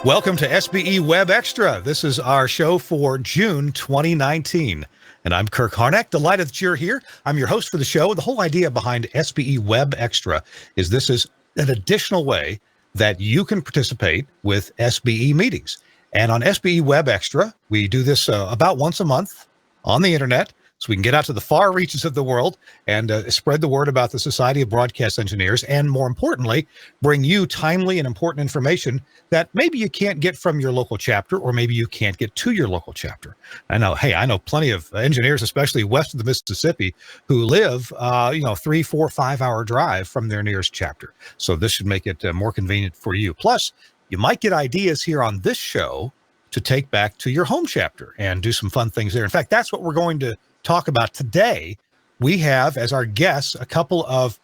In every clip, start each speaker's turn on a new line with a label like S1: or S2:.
S1: Welcome to SBE Webxtra. This is our show for June 2019. And I'm Kirk Harnack. Delighted that you're here. I'm your host for the show. The whole idea behind SBE Webxtra is this is an additional way that you can participate with SBE meetings. And on SBE Webxtra, we do this about once a month on the internet, so we can get out to the far reaches of the world and spread the word about the Society of Broadcast Engineers, and more importantly, bring you timely and important information that maybe you can't get from your local chapter, or maybe you can't get to your local chapter. I know plenty of engineers, especially west of the Mississippi, who live, 3, 4, 5 hour drive from their nearest chapter. So this should make it more convenient for you. Plus, you might get ideas here on this show to take back to your home chapter and do some fun things there. In fact, that's what we're going to talk about today. We have as our guests a couple of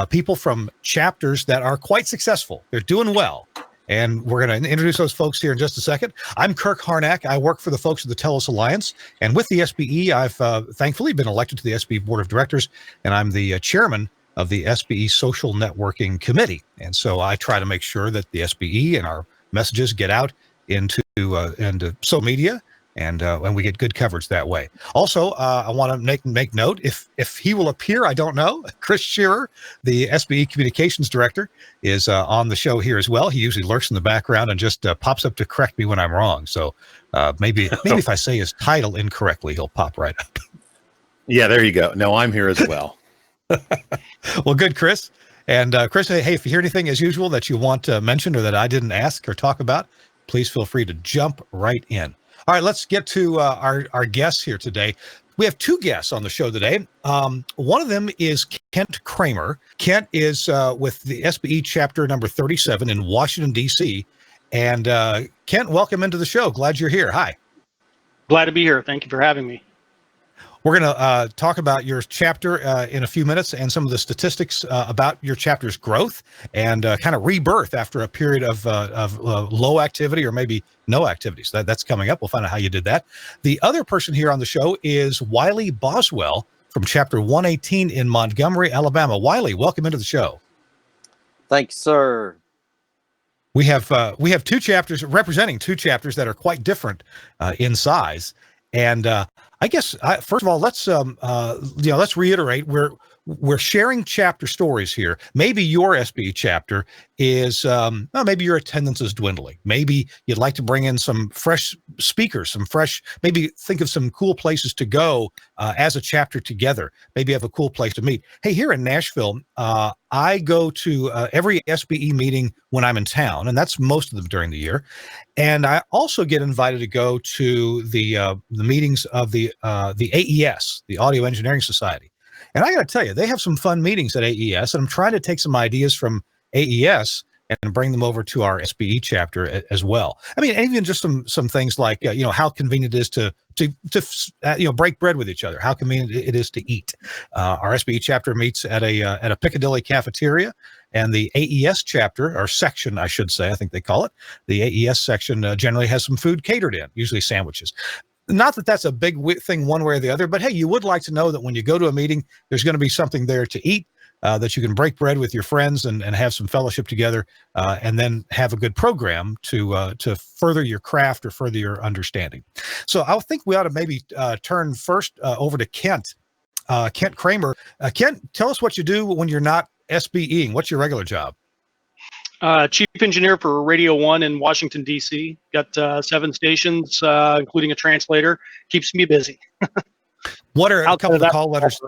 S1: people from chapters that are quite successful. They're doing well. And we're going to introduce those folks here in just a second. I'm Kirk Harnack. I work for the folks of the TELUS Alliance. And with the SBE, I've thankfully been elected to the SBE Board of Directors, and I'm the chairman of the SBE Social Networking Committee. And so I try to make sure that the SBE and our messages get out into social media, and we get good coverage that way. Also, I want to make note, if he will appear, I don't know. Chris Shearer, the SBE Communications Director, is on the show here as well. He usually lurks in the background and just pops up to correct me when I'm wrong. So maybe if I say his title incorrectly, he'll pop right up.
S2: Yeah, there you go. No, I'm here as well.
S1: Well, good, Chris. And Chris, hey, if you hear anything as usual that you want to mention or that I didn't ask or talk about, please feel free to jump right in. All right, let's get to our guests here today. We have two guests on the show today. One of them is Kent Kramer. Kent is with the SBE Chapter number 37 in Washington, D.C. And Kent, welcome into the show. Glad you're here. Hi.
S3: Glad to be here. Thank you for having me.
S1: We're going to talk about your chapter in a few minutes and some of the statistics about your chapter's growth and kind of rebirth after a period of low activity or maybe no activities. That's coming up. We'll find out how you did that. The other person here on the show is Wiely Boswell from Chapter 118 in Montgomery, Alabama. Wiely, welcome into the show.
S4: Thanks, sir.
S1: We have two chapters representing two chapters that are quite different in size. And I guess first of all, let's reiterate we're sharing chapter stories here. Maybe your SBE chapter is maybe your attendance is dwindling. Maybe you'd like to bring in some fresh speakers, maybe think of some cool places to go as a chapter together. Maybe you have a cool place to meet. Hey, here in Nashville, I go to every SBE meeting when I'm in town, and that's most of them during the year. And I also get invited to go to the meetings of the AES, the Audio Engineering Society. And I got to tell you, they have some fun meetings at AES, and I'm trying to take some ideas from AES and bring them over to our SBE chapter as well. I mean, even just some things like how convenient it is to break bread with each other. How convenient it is to eat. Our SBE chapter meets at a Piccadilly cafeteria, and the AES chapter, or section, I should say, I think they call it, the AES section generally has some food catered in, usually sandwiches. Not that that's a big thing one way or the other, but hey, you would like to know that when you go to a meeting, there's going to be something there to eat, that you can break bread with your friends and have some fellowship together, and then have a good program to further your craft or further your understanding. So I think we ought to maybe turn first over to Kent Kramer. Kent, tell us what you do when you're not SBEing. What's your regular job?
S3: Chief engineer for Radio 1 in Washington, D.C. Got 7 stations, including a translator. Keeps me busy.
S1: What are a couple of call letters?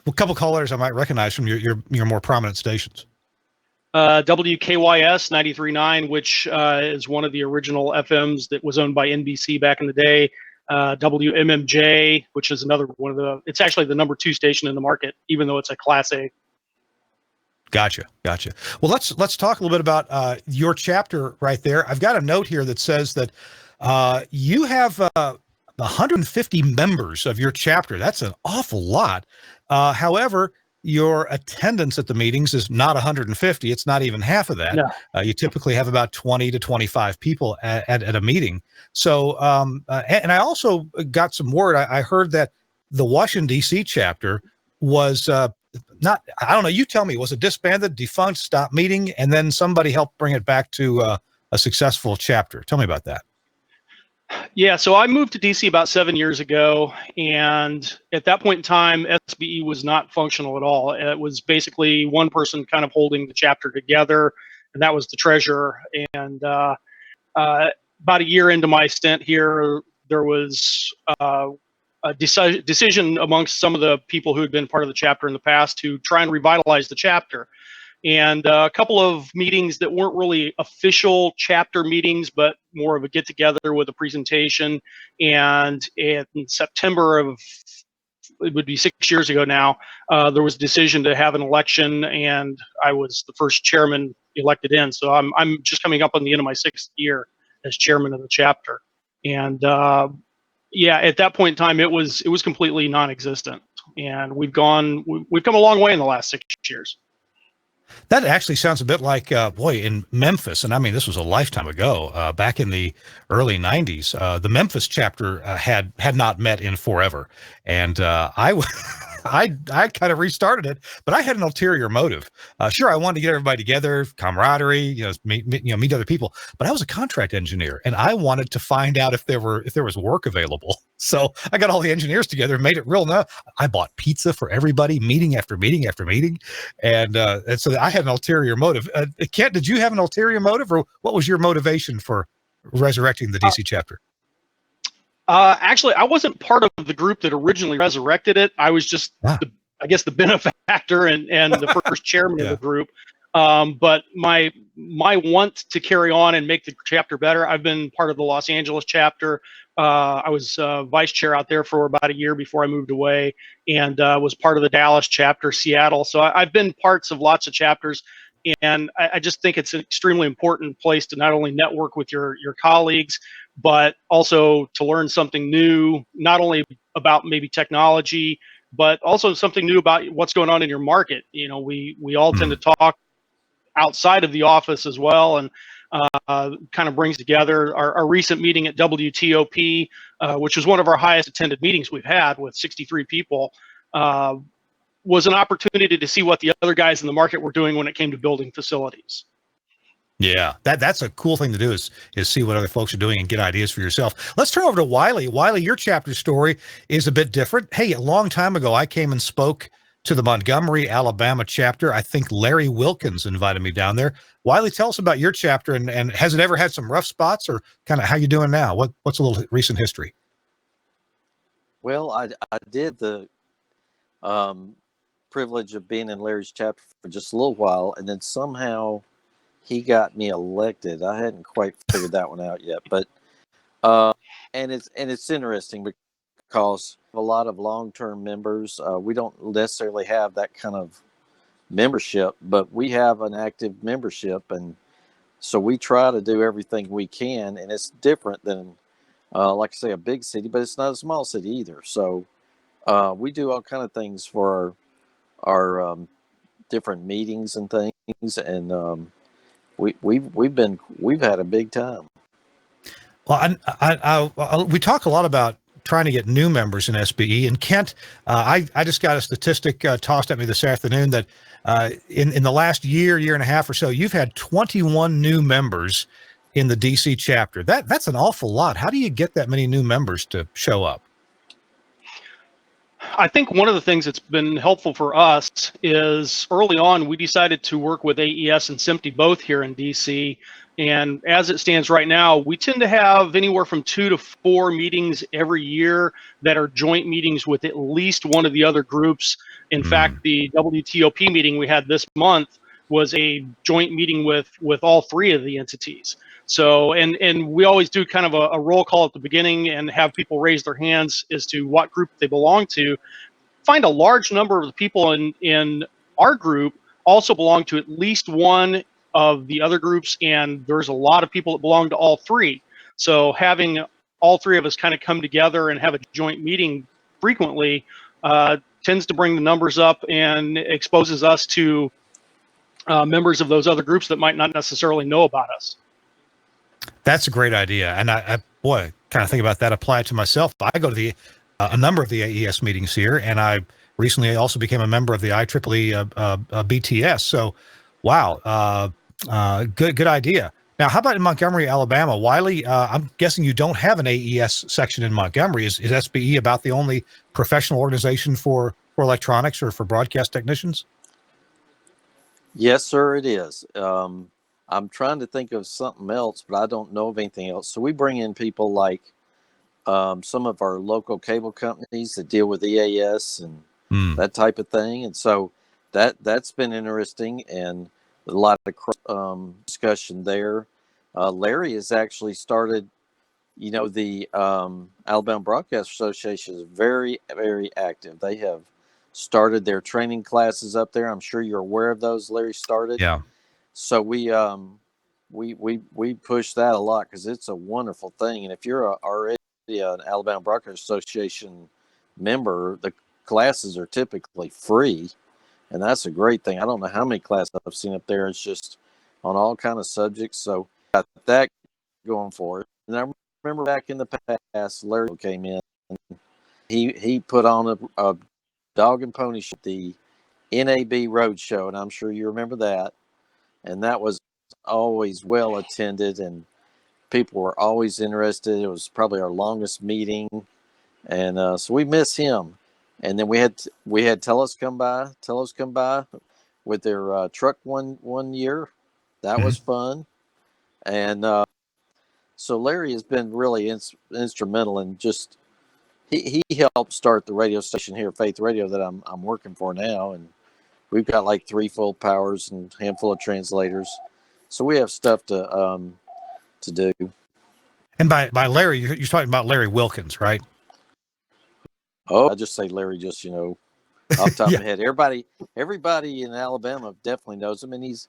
S1: A couple of call letters I might recognize from your more prominent stations.
S3: WKYS 93.9, which is one of the original FMs that was owned by NBC back in the day. WMMJ, which is another one it's actually the number 2 station in the market, even though it's a Class A.
S1: Gotcha. Well, let's talk a little bit about your chapter right there. I've got a note here that says that you have 150 members of your chapter. That's an awful lot. However, your attendance at the meetings is not 150. It's not even half of that. No. You typically have about 20 to 25 people at a meeting. So, and I also got some word. I heard that the Washington, D.C. chapter was not, I don't know, you tell me, was it disbanded, defunct, stopped meeting, and then somebody helped bring it back to a successful chapter. Tell me about that.
S3: Yeah, so I moved to DC about 7 years ago, and at that point in time, SBE was not functional at all. It was basically one person kind of holding the chapter together, and that was the treasurer. And about a year into my stint here, there was a decision amongst some of the people who had been part of the chapter in the past to try and revitalize the chapter. And a couple of meetings that weren't really official chapter meetings, but more of a get together with a presentation. And in September of, it would be 6 years ago now, there was a decision to have an election, and I was the first chairman elected in. So I'm just coming up on the end of my 6th year as chairman of the chapter. And yeah, at that point in time, it was completely non-existent. And we've come a long way in the last 6 years.
S1: That actually sounds a bit like, boy, in Memphis, and I mean, this was a lifetime ago, back in the early 90s, the Memphis chapter had not met in forever. And I kind of restarted it, but I had an ulterior motive. Sure, I wanted to get everybody together, camaraderie, meet other people, but I was a contract engineer, and I wanted to find out if there was work available. So I got all the engineers together and made it real. I bought pizza for everybody, meeting after meeting after meeting, and so I had an ulterior motive. Kent, did you have an ulterior motive, or what was your motivation for resurrecting the DC chapter?
S3: Actually, I wasn't part of the group that originally resurrected it. I was just, I guess, the benefactor and the first chairman of the group. But my want to carry on and make the chapter better, I've been part of the Los Angeles chapter. I was vice chair out there for about a year before I moved away, and was part of the Dallas chapter, Seattle. So I've been parts of lots of chapters, and I just think it's an extremely important place to not only network with your colleagues, but also to learn something new, not only about maybe technology, but also something new about what's going on in your market. We all tend to talk outside of the office as well, and kind of brings together our recent meeting at WTOP, which was one of our highest attended meetings we've had with 63 people, was an opportunity to see what the other guys in the market were doing when it came to building facilities.
S1: Yeah, that's a cool thing to do is see what other folks are doing and get ideas for yourself. Let's turn over to Wiely. Wiely, your chapter story is a bit different. Hey, a long time ago, I came and spoke to the Montgomery, Alabama chapter. I think Larry Wilkins invited me down there. Wiely, tell us about your chapter, and has it ever had some rough spots, or kind of how you doing now? What's a little recent history?
S4: Well, I did the privilege of being in Larry's chapter for just a little while, and then somehow he got me elected. I hadn't quite figured that one out yet, but and it's interesting because a lot of long-term members, we don't necessarily have that kind of membership, but we have an active membership, and so we try to do everything we can, and it's different than like I say, a big city, but it's not a small city either. So we do all kind of things for our different meetings and things, and we've had a big time.
S1: Well, we talk a lot about trying to get new members in SBE, and Kent, I just got a statistic tossed at me this afternoon that in the last year and a half or so, you've had 21 new members in the DC chapter. That's an awful lot. How do you get that many new members to show up?
S3: I think one of the things that's been helpful for us is early on, we decided to work with AES and SMPTE both here in DC. And as it stands right now, we tend to have anywhere from 2 to 4 meetings every year that are joint meetings with at least one of the other groups. In fact, the WTOP meeting we had this month was a joint meeting with all 3 of the entities. So, and we always do kind of a roll call at the beginning and have people raise their hands as to what group they belong to. Find a large number of the people in our group also belong to at least one of the other groups, and there's a lot of people that belong to all 3. So having all 3 of us kind of come together and have a joint meeting frequently tends to bring the numbers up and exposes us to members of those other groups that might not necessarily know about us.
S1: That's a great idea. And I kind of think about that, apply it to myself. I go to a number of the AES meetings here, and I recently also became a member of the IEEE BTS. So, wow, good idea. Now, how about in Montgomery, Alabama? Wiely, I'm guessing you don't have an AES section in Montgomery. Is SBE about the only professional organization for electronics or for broadcast technicians?
S4: Yes, sir, it is. I'm trying to think of something else, but I don't know of anything else. So we bring in people like some of our local cable companies that deal with EAS and that type of thing. And so that's been interesting and a lot of discussion there. Larry has actually started, the Alabama Broadcast Association is very, very active. They have started their training classes up there. I'm sure you're aware of those. Larry started.
S1: Yeah.
S4: So we push that a lot because it's a wonderful thing. And if you're already an Alabama Broadcast Association member, the classes are typically free, and that's a great thing. I don't know how many classes I've seen up there. It's just on all kind of subjects. So got that going for it. And I remember back in the past, Larry came in. And he put on a dog and pony show, the NAB Road Show, and I'm sure you remember that. And that was always well attended, and people were always interested. It was probably our longest meeting, and so we miss him. And then we had Telus come by with their truck one year. That was fun, and so Larry has been really instrumental in just he helped start the radio station here, Faith Radio, that I'm working for now, and we've got like 3 full powers and a handful of translators, so we have stuff to do.
S1: And by Larry, you're talking about Larry Wilkins, right?
S4: Oh, I just say Larry, just off the top of my head. Everybody in Alabama definitely knows him, and he's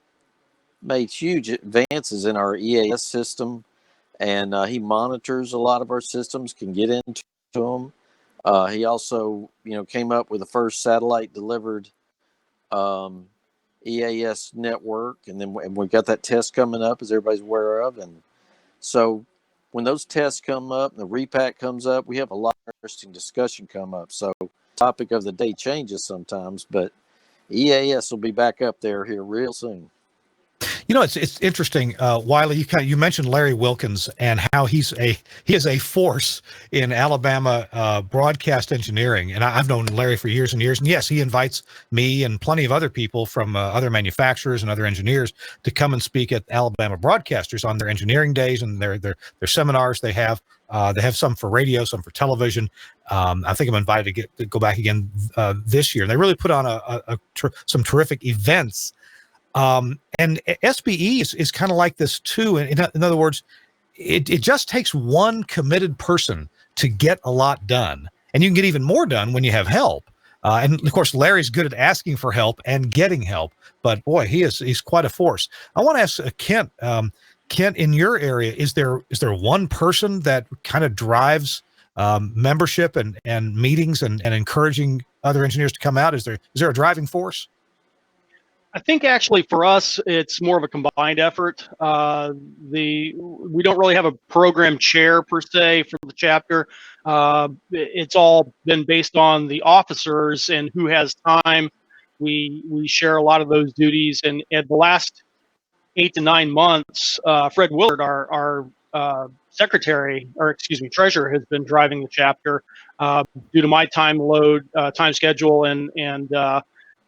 S4: made huge advances in our EAS system, and he monitors a lot of our systems, can get into them. He also, came up with the first satellite delivered EAS network, and we've got that test coming up, as everybody's aware of, and so when those tests come up and the repack comes up, we have a lot of interesting discussion come up. So topic of the day changes sometimes, but EAS will be back up there here real soon.
S1: It's interesting, Wiely. You mentioned Larry Wilkins and how he is a force in Alabama broadcast engineering, and I've known Larry for years and years. And yes, he invites me and plenty of other people from other manufacturers and other engineers to come and speak at Alabama Broadcasters on their engineering days and their seminars. They have some for radio, some for television. I think I'm invited to go back again this year. And they really put on some terrific events. And SBE is kind of like this too. In other words, it just takes one committed person to get a lot done, and you can get even more done when you have help. And of course, Larry's good at asking for help and getting help, but boy, he's quite a force. I want to ask Kent. Kent, in your area, is there one person that kind of drives membership and meetings and
S3: encouraging
S1: other engineers to come out? Is there a driving force?
S3: I think actually for us, it's more of a combined effort. We don't really have a program chair per se for the chapter. It's all been based on the officers and who has time. We share a lot of those duties, and at the last 8 to 9 months, Fred Willard, our secretary, or excuse me, treasurer, has been driving the chapter due to my time schedule, and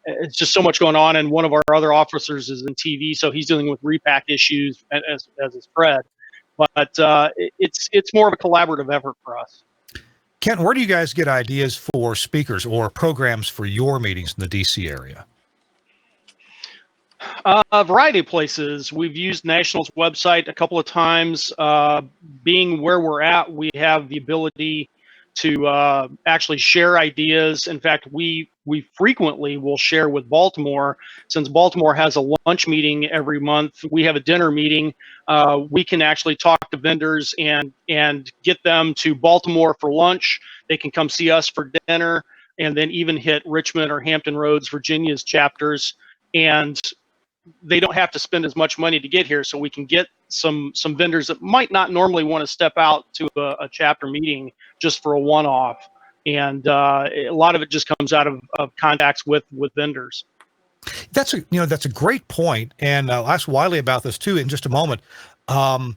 S3: it's just so much going on. And one of our other officers is in TV, so he's dealing with repack issues as is Fred. But it's more of a collaborative effort for us.
S1: Kent, where do you guys get ideas for speakers or programs for your meetings in the DC area?
S3: A variety of places. We've used National's website a couple of times. Being where we're at, we have the ability to actually share ideas. In fact, we frequently will share with Baltimore. Since Baltimore has a lunch meeting every month, we have a dinner meeting. We can actually talk to vendors and get them to Baltimore for lunch. They can come see us for dinner, and then even hit Richmond or Hampton Roads, Virginia's chapters. And they don't have to spend as much money to get here, so we can get some vendors that might not normally want to step out to a chapter meeting just for a one-off. And a lot of it just comes out of contacts with vendors.
S1: That's a great point, and I'll ask Wiely about this too in just a moment. Knowing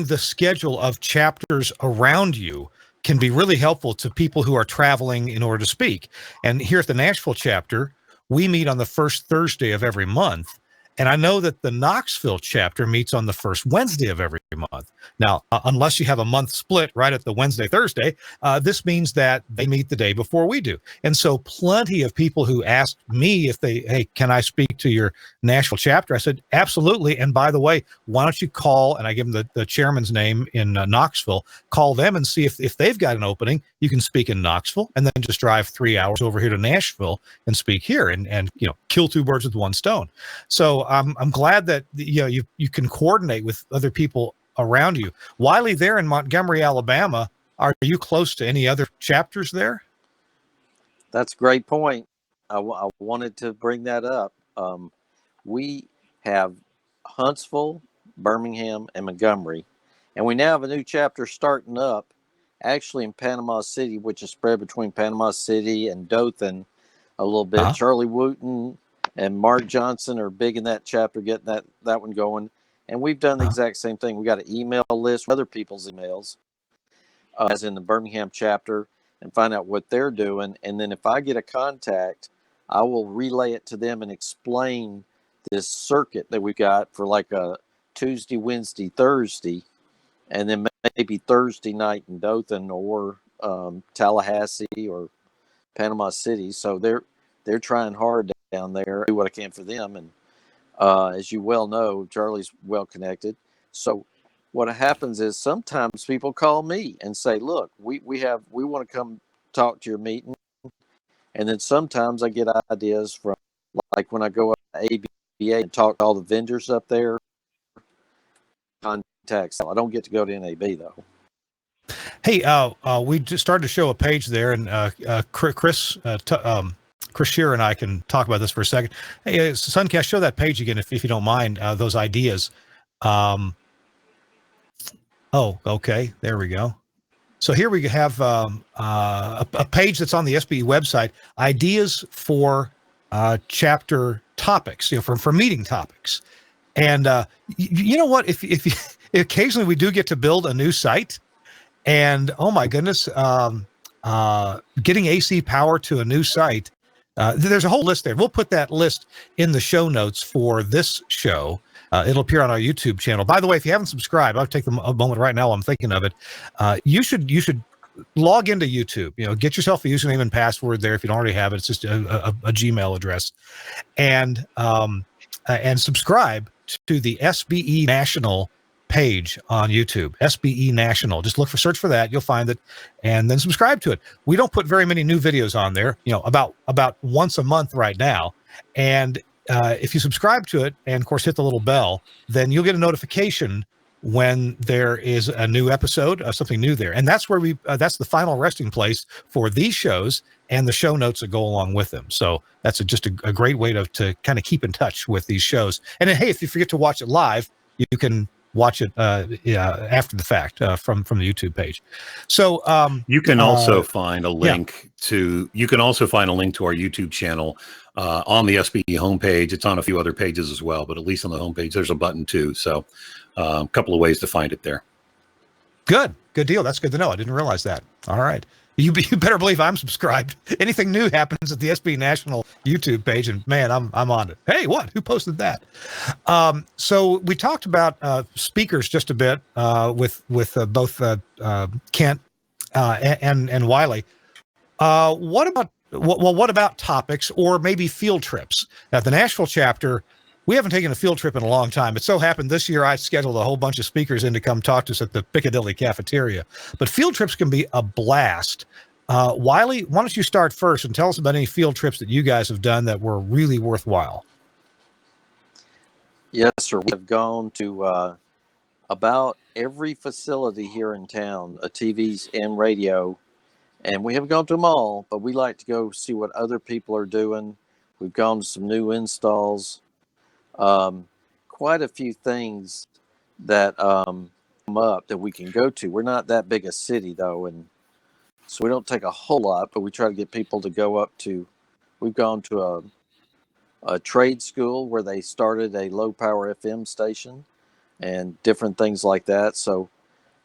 S1: the schedule of chapters around you can be really helpful to people who are traveling in order to speak. And here at the Nashville chapter, we meet on the first Thursday of every month. And I know that the Knoxville chapter meets on the first Wednesday of every month. Now, unless you have a month split right at the Wednesday, Thursday, this means that they meet the day before we do. And so plenty of people who asked me if hey, can I speak to your Nashville chapter? I said, absolutely. And by the way, why don't you call, and I give them the chairman's name in Knoxville, call them and see if they've got an opening. You can speak in Knoxville and then just drive 3 hours over here to Nashville and speak here and kill two birds with one stone. So I'm glad that you can coordinate with other people around you. Wiely, there in Montgomery, Alabama, are you close to any other chapters there?
S4: That's a great point. I wanted to bring that up. We have Huntsville, Birmingham, and Montgomery, and we now have a new chapter starting up, actually in Panama City, which is spread between Panama City and Dothan a little bit.
S1: Uh-huh.
S4: Charlie Wooten and Mark Johnson are big in that chapter, getting that one going. And we've done the exact same thing. We got an email list with other people's emails, as in the Birmingham chapter, and find out what they're doing. And then if I get a contact, I will relay it to them and explain this circuit that we got for like a Tuesday, Wednesday, Thursday, and then maybe Thursday night in Dothan or Tallahassee or Panama City. So they're trying hard down there, do what I can for them. And as you well know, Charlie's well connected. So what happens is sometimes people call me and say, look, we want to come talk to your meeting. And then sometimes I get ideas from, like when I go up to ABA and talk to all the vendors up there, contacts. I don't get to go to NAB though.
S1: Hey, we just started to show a page there, and Chris Shearer and I can talk about this for a second. Hey, Suncast, show that page again if you don't mind, those ideas. Oh, okay, there we go. So here we have a page that's on the SBE website, ideas for chapter topics, for meeting topics. And you know what? If occasionally we do get to build a new site, and oh my goodness, getting AC power to a new site. There's a whole list there. We'll put that list in the show notes for this show. It'll appear on our YouTube channel. By the way, if you haven't subscribed, I'll take a moment right now while I'm thinking of it. You should log into YouTube. Get yourself a username and password there if you don't already have it. It's just a Gmail address, and subscribe to the SBE National page on YouTube, SBE National. Just search for that. You'll find it, and then subscribe to it. We don't put very many new videos on there, about once a month right now. And if you subscribe to it and of course hit the little bell, then you'll get a notification when there is a new episode of something new there. And that's where that's the final resting place for these shows and the show notes that go along with them. So that's just a great way to kind of keep in touch with these shows. And then, hey, if you forget to watch it live, you can watch it after the fact from the YouTube page. So
S2: you can also find a link to our YouTube channel on the SBE homepage. It's on a few other pages as well, but at least on the homepage there's a button too. So a couple of ways to find it there. Good
S1: deal. That's good to know. I didn't realize that. All right. You better believe I'm subscribed. Anything new happens at the SBE National YouTube page, and man, I'm on it. Hey, what? Who posted that? So we talked about speakers just a bit with both Kent and Wiely. What about topics or maybe field trips? At the Nashville chapter, we haven't taken a field trip in a long time. It so happened this year I scheduled a whole bunch of speakers in to come talk to us at the Piccadilly Cafeteria. But field trips can be a blast. Wiely, why don't you start first and tell us about any field trips that you guys have done that were really worthwhile?
S4: Yes, sir. We have gone to about every facility here in town, TVs and radio, and we haven't gone to them all, but we like to go see what other people are doing. We've gone to some new installs. Quite a few things that come up that we can go to. We're not that big a city though, and so we don't take a whole lot, but we try to get people to go up to. We've gone to a trade school where they started a low power FM station and different things like that. So,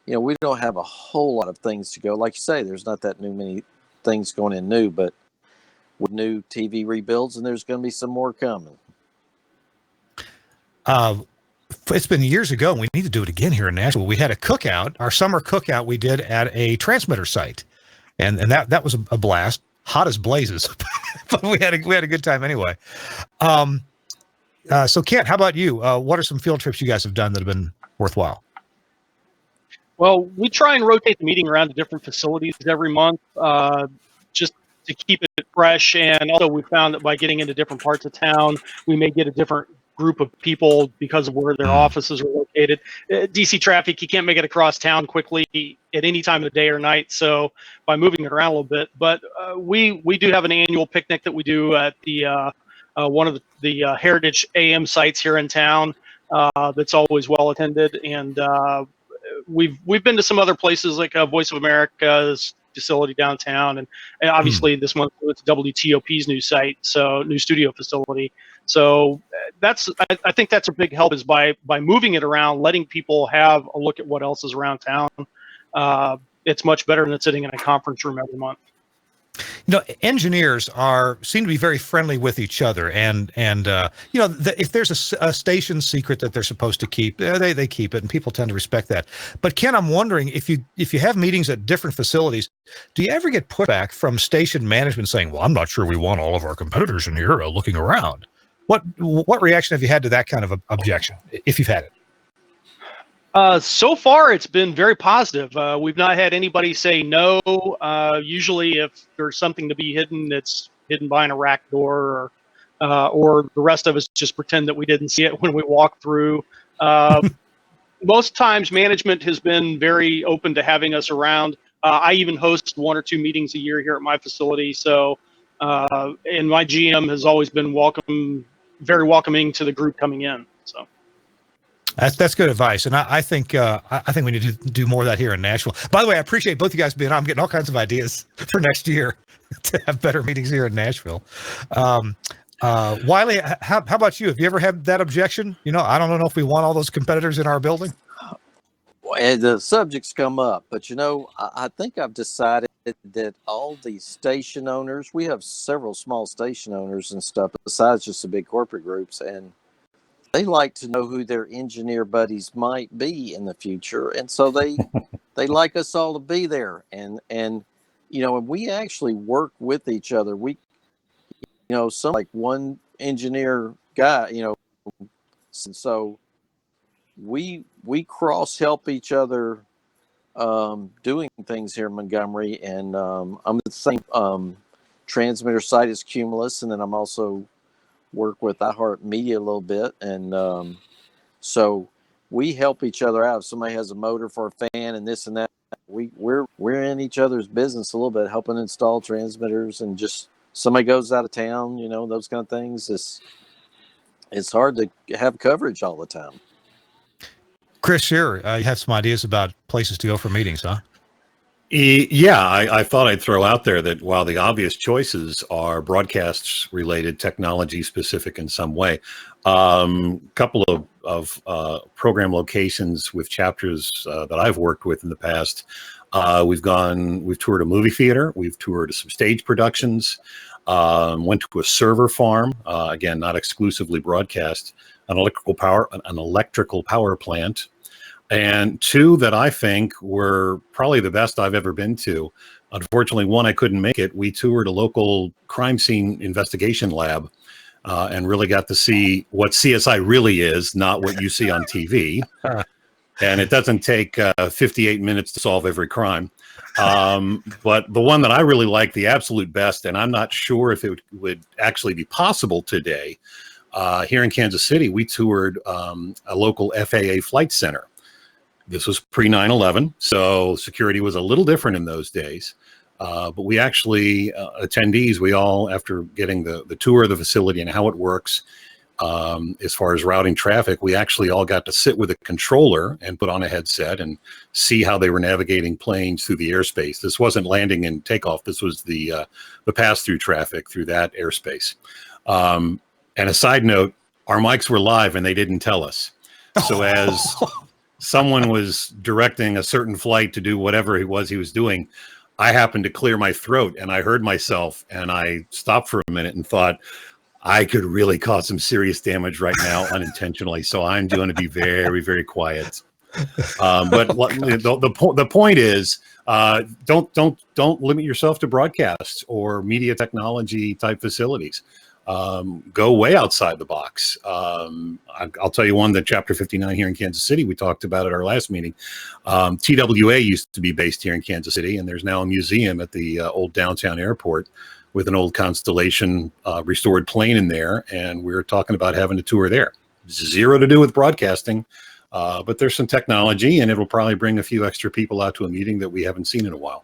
S4: we don't have a whole lot of things to go. Like you say, there's not that many things going in new, but with new TV rebuilds, and there's going to be some more coming.
S1: It's been years ago, and we need to do it again here in Nashville. We had a cookout, our summer cookout we did at a transmitter site, and that was a blast, hot as blazes, but we had a good time anyway. So Kent, how about you? What are some field trips you guys have done that have been worthwhile?
S3: Well, we try and rotate the meeting around to different facilities every month, just to keep it fresh. And also we found that by getting into different parts of town, we may get a different group of people because of where their offices are located. DC traffic, you can't make it across town quickly at any time of the day or night. So by moving it around a little bit, but we do have an annual picnic that we do at the one of the Heritage AM sites here in town. That's always well attended, and we've been to some other places like Voice of America's facility downtown, and obviously this month it's WTOP's new site, so new studio facility. So I think that's a big help, is by moving it around, letting people have a look at what else is around town. It's much better than sitting in a conference room every month.
S1: Engineers seem to be very friendly with each other, and if there's a station secret that they're supposed to keep, they keep it, and people tend to respect that. But Ken, I'm wondering if you have meetings at different facilities, do you ever get pushback from station management saying, "Well, I'm not sure we want all of our competitors in here looking around"? What reaction have you had to that kind of objection, if you've had it?
S3: So far, it's been very positive. We've not had anybody say no. Usually, if there's something to be hidden, it's hidden behind a rack door, or the rest of us just pretend that we didn't see it when we walk through. Most times, management has been very open to having us around. I even host 1 or 2 meetings a year here at my facility. So, and my GM has always been very welcoming to the group coming in. So.
S1: That's good advice, and I think we need to do more of that here in Nashville. By the way, I appreciate both you guys being on. I'm getting all kinds of ideas for next year to have better meetings here in Nashville. Wiely, how about you? Have you ever had that objection? I don't know if we want all those competitors in our building.
S4: Well, the subjects come up, but I think I've decided that all the station owners, we have several small station owners and stuff besides just the big corporate groups, and they like to know who their engineer buddies might be in the future, and so they like us all to be there. And and we actually work with each other. We, some like one engineer guy, and so we cross help each other doing things here in Montgomery. And I'm at the same transmitter site as Cumulus, and then I'm also work with iHeartMedia a little bit, and so we help each other out. If somebody has a motor for a fan and this and that, we're in each other's business a little bit, helping install transmitters, and just somebody goes out of town, those kind of things. It's hard to have coverage all the time.
S1: Chris, here you have some ideas about places to go for meetings, huh?
S2: Yeah, I thought I'd throw out there that while the obvious choices are broadcasts related, technology specific in some way, couple of program locations with chapters that I've worked with in the past. We've toured a movie theater, we've toured some stage productions, went to a server farm, again, not exclusively broadcast, an electrical power plant. And 2 that I think were probably the best I've ever been to. Unfortunately, one, I couldn't make it. We toured a local crime scene investigation lab and really got to see what CSI really is, not what you see on TV. And it doesn't take 58 minutes to solve every crime. But the one that I really like the absolute best, and I'm not sure if it would actually be possible today, here in Kansas City, we toured a local FAA flight center. This was pre-9/11, so security was a little different in those days. But we actually, attendees, we all, after getting the tour of the facility and how it works, as far as routing traffic, we actually all got to sit with a controller and put on a headset and see how they were navigating planes through the airspace. This wasn't landing and takeoff. This was the pass-through traffic through that airspace. And a side note, our mics were live and they didn't tell us. So as someone was directing a certain flight to do whatever it was he was doing, I happened to clear my throat and I heard myself and I stopped for a minute and thought, I could really cause some serious damage right now unintentionally. So I'm going to be very, very quiet. But the point is, don't limit yourself to broadcasts or media technology type facilities. Go way outside the box. I'll tell you one, that Chapter 59 here in Kansas City, we talked about at our last meeting. TWA used to be based here in Kansas City, and there's now a museum at the old downtown airport with an old Constellation restored plane in there, and we're talking about having a tour there. Zero to do with broadcasting, but there's some technology, and it'll probably bring a few extra people out to a meeting that we haven't seen in a while.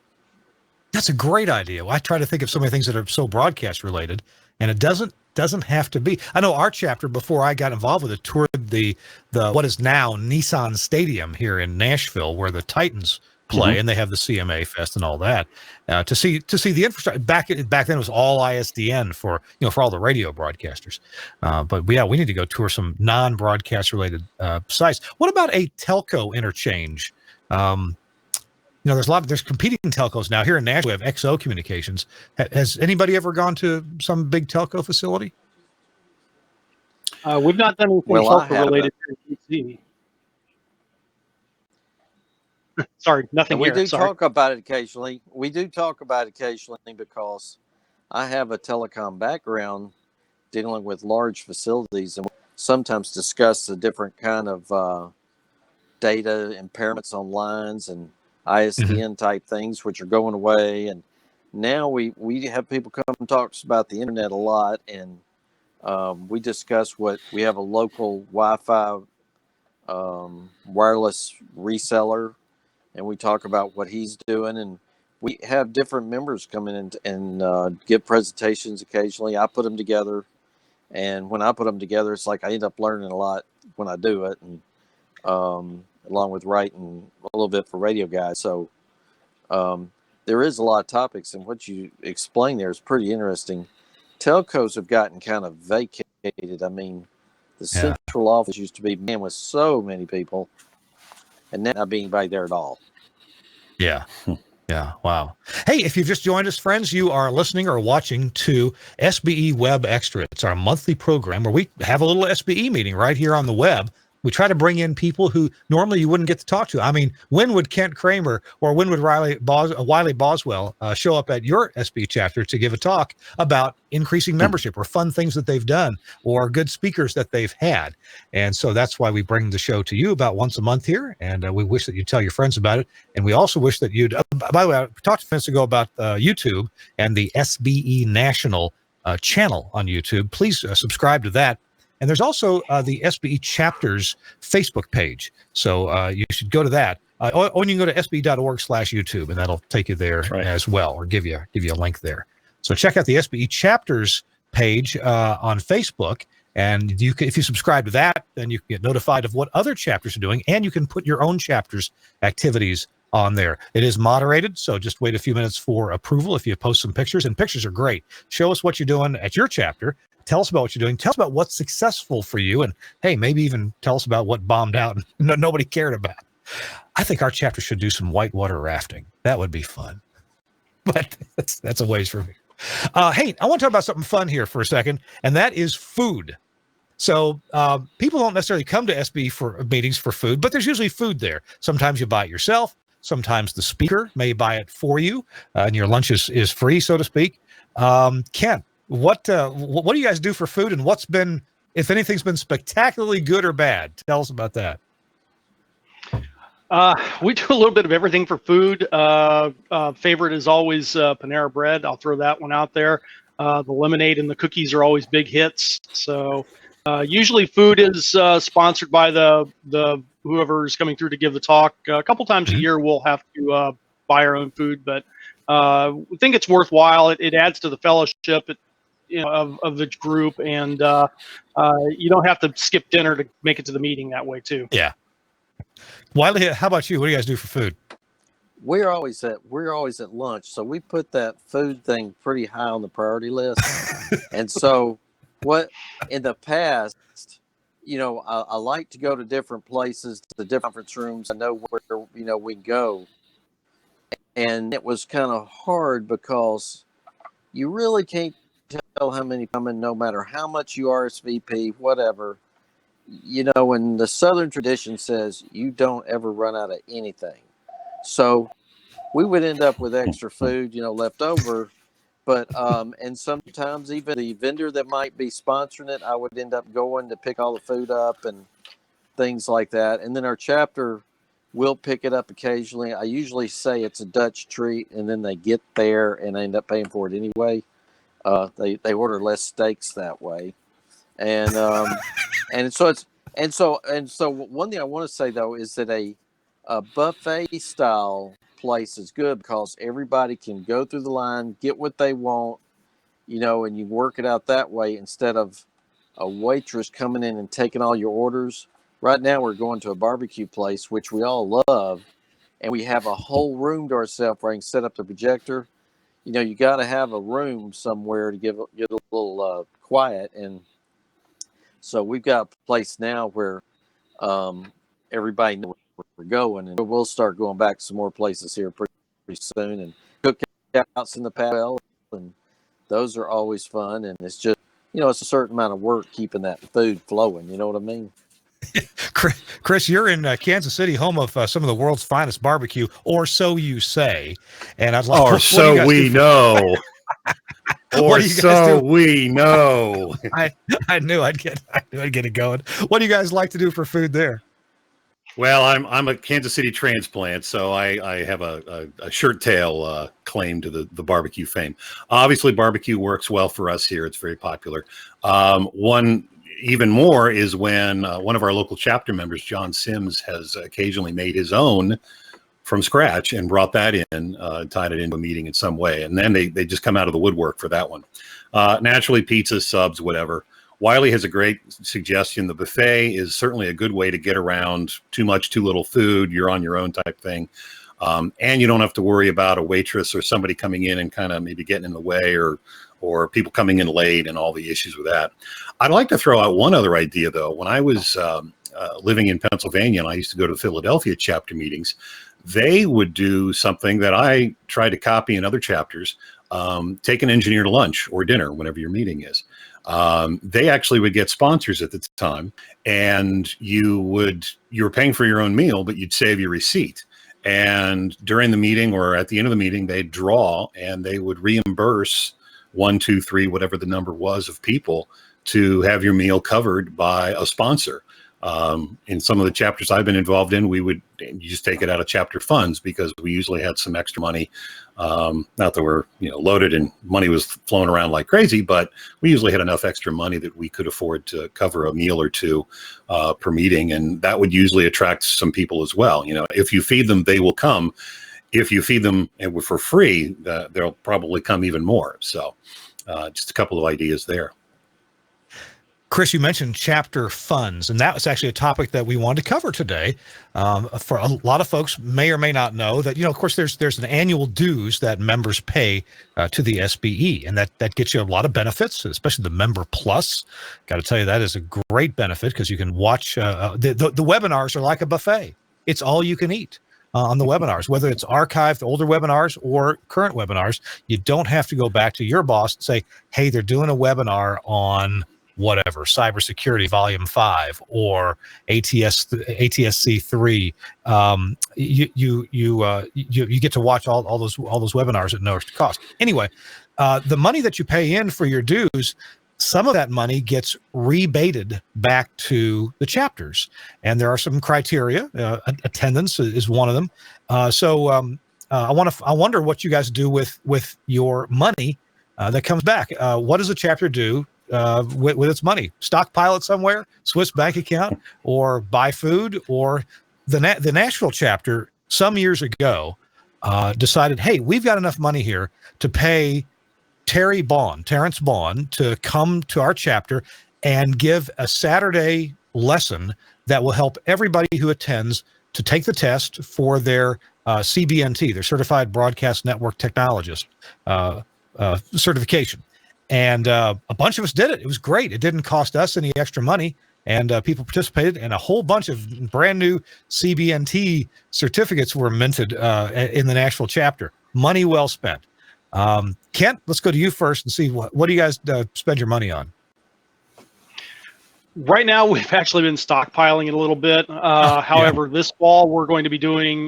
S1: That's a great idea. Well, I try to think of so many things that are so broadcast related, and it doesn't have to be. I know our chapter, before I got involved with it, toured the what is now Nissan Stadium here in Nashville, where the Titans play, and they have the CMA Fest and all that. To see the infrastructure back then, it was all ISDN for all the radio broadcasters. But we need to go tour some non-broadcast related sites. What about a telco interchange? There's competing telcos now here in Nashville. We have XO Communications. Has anybody ever gone to some big telco facility?
S3: We've not done anything telco related to PC. Sorry, nothing
S4: and we
S3: here.
S4: do
S3: Sorry.
S4: talk about it occasionally. We do talk about it occasionally because I have a telecom background dealing with large facilities, and we sometimes discuss the different kind of data impairments on lines and ISDN type things, which are going away. And now we have people come and talk to us about the internet a lot, and we discuss what we have a local Wi-Fi wireless reseller, and we talk about what he's doing, and we have different members come in and give presentations occasionally. I put them together, and when I put them together, it's like I end up learning a lot when I do it, and along with writing a little bit for radio guys. So there is a lot of topics, and what you explain there is pretty interesting. Telcos have gotten kind of vacated. I mean, the central office used to be man with so many people, and now not being anybody there at all.
S1: Yeah. Yeah. Wow. Hey, if you've just joined us, friends, you are listening or watching to SBE WEBxtra. It's our monthly program where we have a little SBE meeting right here on the web. We try to bring in people who normally you wouldn't get to talk to. I mean, when would Kent Kramer or when would Wiely Boswell show up at your SBE chapter to give a talk about increasing membership or fun things that they've done or good speakers that they've had? And so that's why we bring the show to you about once a month here. And we wish that you'd tell your friends about it. And we also wish that you'd, by the way, I talked a few minutes ago about YouTube and the SBE National channel on YouTube. Please subscribe to that. And there's also the SBE Chapters Facebook page. So you should go to that. Or you can go to sbe.org/YouTube, and that'll take you there as well, or give you a link there. So check out the SBE Chapters page on Facebook. And you can, if you subscribe to that, then you can get notified of what other chapters are doing, and you can put your own chapters activities on there. It is moderated, so just wait a few minutes for approval if you post some pictures, and pictures are great. Show us what you're doing at your chapter. Tell us about what you're doing. Tell us about what's successful for you. And hey, maybe even tell us about what bombed out and nobody cared about. I think our chapter should do some whitewater rafting. That would be fun. But that's a ways for me. Hey, I want to talk about something fun here for a second, and that is food. So people don't necessarily come to SBE for meetings for food, but there's usually food there. Sometimes you buy it yourself. Sometimes the speaker may buy it for you, and your lunch is free, so to speak. Kent, what do you guys do for food, and what's been, if anything's been spectacularly good or bad? Tell us about that.
S3: We do a little bit of everything for food. Favorite is always Panera Bread. I'll throw that one out there. The lemonade and the cookies are always big hits. So usually food is sponsored by the whoever's coming through to give the talk. A couple times a year we'll have to buy our own food, but we think it's worthwhile. It adds to the fellowship of the group, and you don't have to skip dinner to make it to the meeting that way too.
S1: Yeah. Wiely, how about you? What do you guys do for food?
S4: We're always at lunch, so we put that food thing pretty high on the priority list. And so what in the past, I like to go to different places, the different conference rooms. I know where, we go. And it was kind of hard because you really can't tell how many come in, no matter how much you RSVP, whatever. And the Southern tradition says you don't ever run out of anything. So we would end up with extra food, left over. But and sometimes even the vendor that might be sponsoring it, I would end up going to pick all the food up and things like that. And then our chapter will pick it up occasionally. I usually say it's a Dutch treat, and then they get there and I end up paying for it anyway. They order less steaks that way, and so one thing I want to say though is that a buffet style place is good because everybody can go through the line, get what they want, and you work it out that way instead of a waitress coming in and taking all your orders. Right now we're going to a barbecue place, which we all love, and we have a whole room to ourselves where I can set up the projector. You got to have a room somewhere to get a little quiet. And so we've got a place now where everybody knows where we're going, and we'll start going back to some more places here pretty soon, and cookouts in the patio, and those are always fun. And it's just, it's a certain amount of work keeping that food flowing. You know what I mean?
S1: Chris, you're in Kansas City, home of some of the world's finest barbecue, or so you say. And I'd like,
S2: or so we know. Or so we know.
S1: I knew I'd get it going. What do you guys like to do for food there?
S2: Well, I'm a Kansas City transplant, so I have a shirt tail claim to the barbecue fame. Obviously, barbecue works well for us here. It's very popular. One even more is when one of our local chapter members, John Sims, has occasionally made his own from scratch and brought that in, tied it into a meeting in some way. And then they just come out of the woodwork for that one. Naturally, pizza, subs, whatever. Wiely has a great suggestion. The buffet is certainly a good way to get around too much, too little food. You're on your own type thing. And you don't have to worry about a waitress or somebody coming in and kind of maybe getting in the way, or people coming in late and all the issues with that. I'd like to throw out one other idea, though. When I was living in Pennsylvania and I used to go to Philadelphia chapter meetings, they would do something that I try to copy in other chapters. Take an engineer to lunch or dinner, whenever your meeting is. They actually would get sponsors at the time, and you were paying for your own meal, but you'd save your receipt. And during the meeting or at the end of the meeting, they'd draw and they would reimburse 1, 2, 3, whatever the number was of people to have your meal covered by a sponsor. In some of the chapters I've been involved in, you just take it out of chapter funds because we usually had some extra money. Not that we're loaded and money was flowing around like crazy, but we usually had enough extra money that we could afford to cover a meal or two per meeting, and that would usually attract some people as well. If you feed them, they will come. If you feed them for free, they'll probably come even more. So just a couple of ideas there.
S1: Chris, you mentioned chapter funds, and that was actually a topic that we wanted to cover today. For a lot of folks may or may not know that, of course, there's an annual dues that members pay to the SBE, and that gets you a lot of benefits, especially the Member Plus. Got to tell you, that is a great benefit because you can watch the webinars are like a buffet. It's all you can eat on the webinars, whether it's archived older webinars or current webinars. You don't have to go back to your boss and say, hey, they're doing a webinar on whatever, cybersecurity volume 5 or ATSC 3. You get to watch all those webinars at no extra cost. Anyway, the money that you pay in for your dues, some of that money gets rebated back to the chapters, and there are some criteria. Attendance is one of them. I wonder what you guys do with your money that comes back. What does a chapter do with its money? Stockpile it somewhere, Swiss bank account, or buy food? Or the Nashville chapter some years ago decided, hey, we've got enough money here to pay Terrence Bond to come to our chapter and give a Saturday lesson that will help everybody who attends to take the test for their CBNT, their Certified Broadcast Network Technologist certification. And a bunch of us did it. It was great. It didn't cost us any extra money. And people participated, and a whole bunch of brand new CBNT certificates were minted in the national chapter. Money well spent. Kent, let's go to you first and see what do you guys spend your money on?
S3: Right now, we've actually been stockpiling it a little bit. However, this fall we're going to be doing.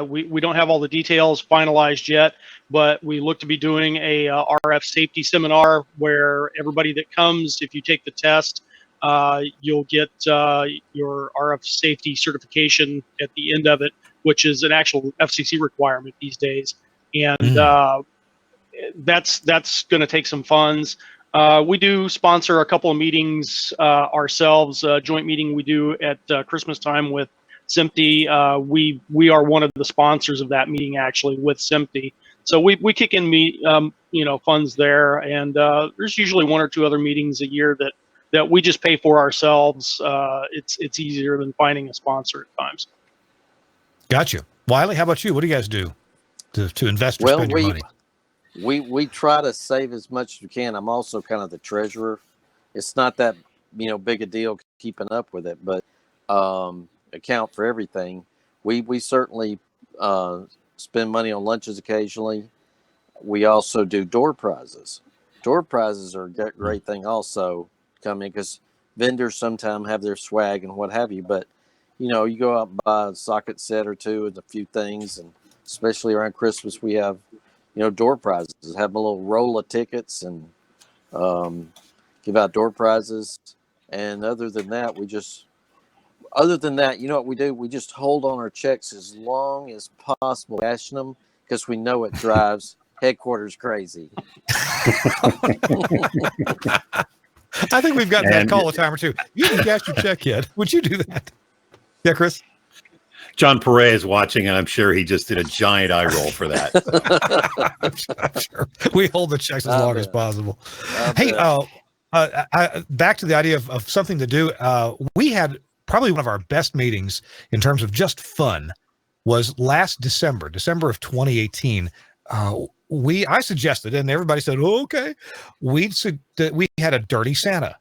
S3: We don't have all the details finalized yet, but we look to be doing a RF safety seminar where everybody that comes, if you take the test, you'll get your RF safety certification at the end of it, which is an actual FCC requirement these days, and that's going to take some funds. We do sponsor a couple of meetings ourselves. A joint meeting we do at Christmas time with SMPTE. We are one of the sponsors of that meeting actually with SMPTE. So we kick in funds there, and there's usually one or two other meetings a year that we just pay for ourselves. It's easier than finding a sponsor at times.
S1: Gotcha. Wiley, how about you? What do you guys do to invest or spend your money?
S4: We try to save as much as we can. I'm also kind of the treasurer. It's not that big a deal keeping up with it, but account for everything. We certainly spend money on lunches occasionally. We also do door prizes. Door prizes are a great thing also coming because vendors sometimes have their swag and what have you. But you go out and buy a socket set or two and a few things, and especially around Christmas we have door prizes. Have a little roll of tickets and give out door prizes. And other than that, you know what we do? We just hold on our checks as long as possible, cashing them, because we know it drives headquarters crazy.
S1: I think we've gotten that call a time or two. You haven't cashed your check yet. Would you do that? Yeah, Chris?
S2: John Perret is watching, and I'm sure he just did a giant eye roll for that.
S1: I'm sure. We hold the checks as long as possible. Hey, back to the idea of something to do. We had probably one of our best meetings in terms of just fun was last December of 2018. I suggested, and everybody said, oh, okay. We had a Dirty Santa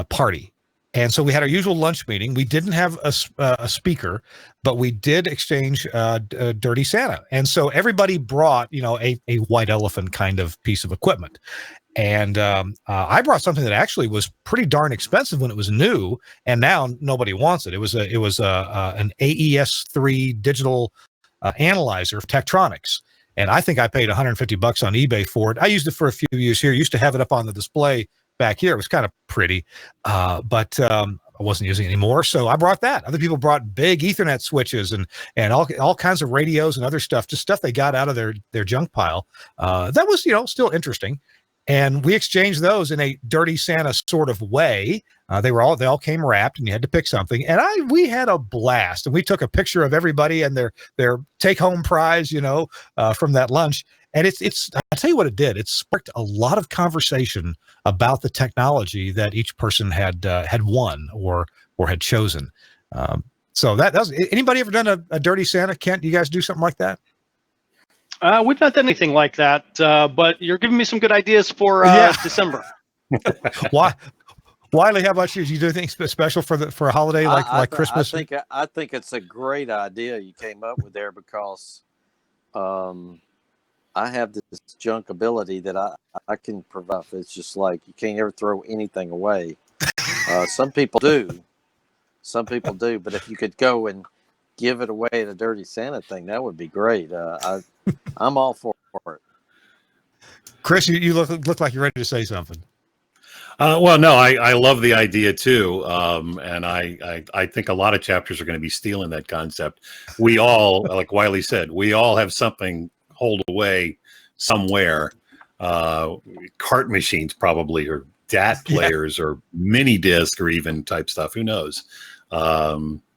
S1: party. And so we had our usual lunch meeting. We didn't have a speaker, but we did exchange Dirty Santa. And so everybody brought, a white elephant kind of piece of equipment. And I brought something that actually was pretty darn expensive when it was new, and now nobody wants it. It was an AES-3 digital analyzer of Tektronix. And I think I paid $150 on eBay for it. I used it for a few years here. Used to have it up on the display back here. It was kind of pretty, but I wasn't using it anymore. So I brought that. Other people brought big Ethernet switches and all kinds of radios and other stuff, just stuff they got out of their junk pile. That was, still interesting. And we exchanged those in a Dirty Santa sort of way. They all came wrapped, and you had to pick something. And we had a blast. And we took a picture of everybody and their take-home prize, from that lunch. And I'll tell you what it did. It sparked a lot of conversation about the technology that each person had won or had chosen. So that was. Anybody ever done a Dirty Santa? Kent, do you guys do something like that?
S3: We've not done anything like that, but you're giving me some good ideas for December.
S1: Why? Wiley, how about you? Do you do anything special for a holiday like Christmas?
S4: I think it's a great idea you came up with there because I have this junk ability that I can provide. It's just like you can't ever throw anything away. Some people do. But if you could go and give it away at a Dirty Santa thing, that would be great. I'm all for it.
S1: Chris, you look like you're ready to say something.
S2: Well, no, I love the idea too, and I think a lot of chapters are going to be stealing that concept. We all, like Wiley said, we all have something holed away somewhere. Cart machines probably, or DAT players, or mini disc, or even type stuff. Who knows?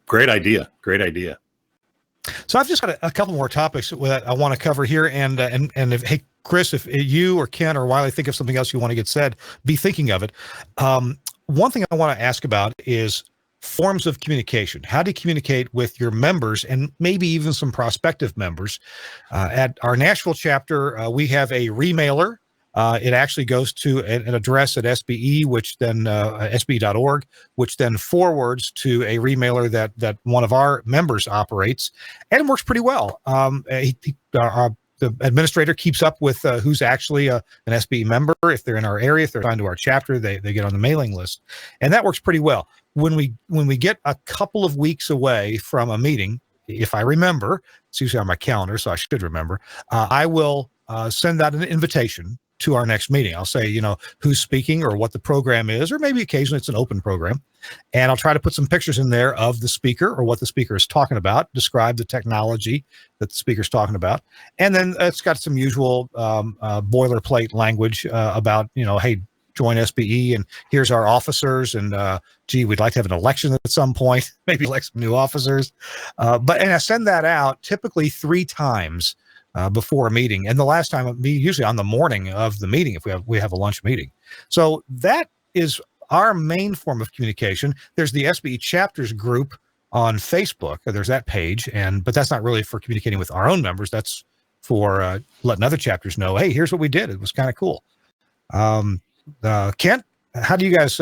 S2: Great idea.
S1: So I've just got a couple more topics that I want to cover here, and if, hey, Chris, if you or Ken or Wiley think of something else you want to get said, be thinking of it. One thing I want to ask about is forms of communication. How do you communicate with your members and maybe even some prospective members? At our Nashville chapter, we have a remailer it actually goes to an address at SBE, which then SBE.org, which then forwards to a remailer that one of our members operates, and it works pretty well. The administrator keeps up with who's actually an SBE member. If they're in our area, if they're assigned to our chapter, they get on the mailing list, and that works pretty well. When we get a couple of weeks away from a meeting, if I remember, it's usually on my calendar, so I should remember, I will send out an invitation to our next meeting. I'll say, who's speaking or what the program is, or maybe occasionally it's an open program. And I'll try to put some pictures in there of the speaker or what the speaker is talking about, describe the technology that the speaker is talking about. And then it's got some usual boilerplate language about, hey, join SBE and here's our officers. And we'd like to have an election at some point, maybe elect some new officers. And I send that out typically 3 times before a meeting, and the last time would be usually on the morning of the meeting if we have a lunch meeting. So that is our main form of communication. There's the SBE Chapters group on Facebook. There's that page, but that's not really for communicating with our own members. That's for letting other chapters know, hey, here's what we did. It was kind of cool. Kent, how do you guys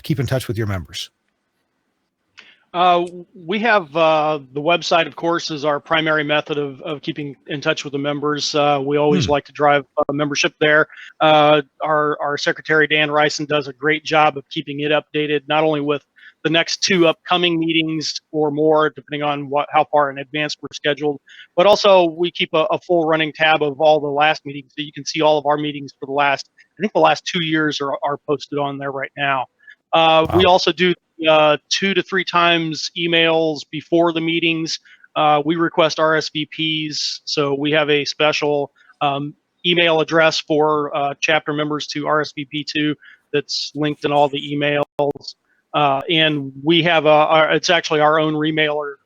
S1: keep in touch with your members?
S3: We have the website, of course, is our primary method of keeping in touch with the members. We always like to drive membership there. Our secretary, Dan Ryson, does a great job of keeping it updated, not only with the next 2 upcoming meetings or more, depending on how far in advance we're scheduled, but also we keep a full running tab of all the last meetings, so you can see all of our meetings for the last 2 years are posted on there right now. We also do 2 to 3 times emails before the meetings. We request RSVPs, so we have a special email address for chapter members to RSVP to that's linked in all the emails. And we have it's actually our own remailer